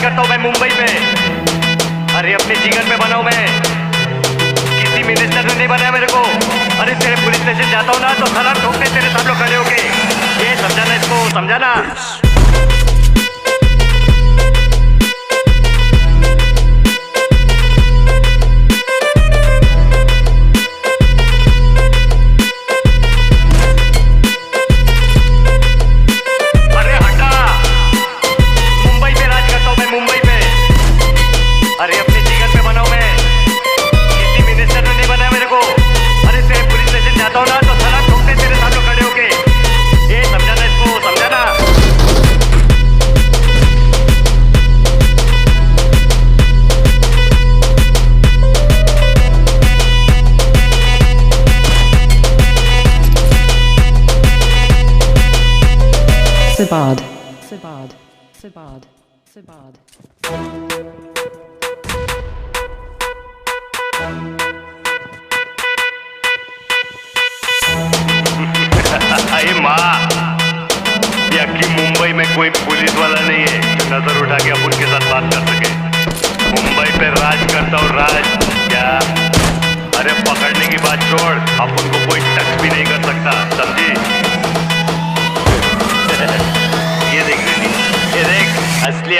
करता हूँ मैं मुंबई पे। अरे अपने जिगर पे बना हूँ मैं, किसी मिनिस्टर ने नहीं बनाया मेरे को। अरे तेरे पुलिस स्टेशन जाता हूँ ना तो सलाम ठोकते तेरे सब लोग खड़े होके। ये समझाना इसको, समझाना। Sabad, Sabad, Sabad, Sabad. अरे माँ, यकी मुंबई में कोई पुलिस वाला नहीं है जो नजर उठा के अपन के साथ बात कर सके। मुंबई पे राज करता हूँ, राज। क्या? अरे पकड़ने की बात छोड़, अपन को कोई टच भी नहीं कर सकता, समझी? ये देख, ये देख, असली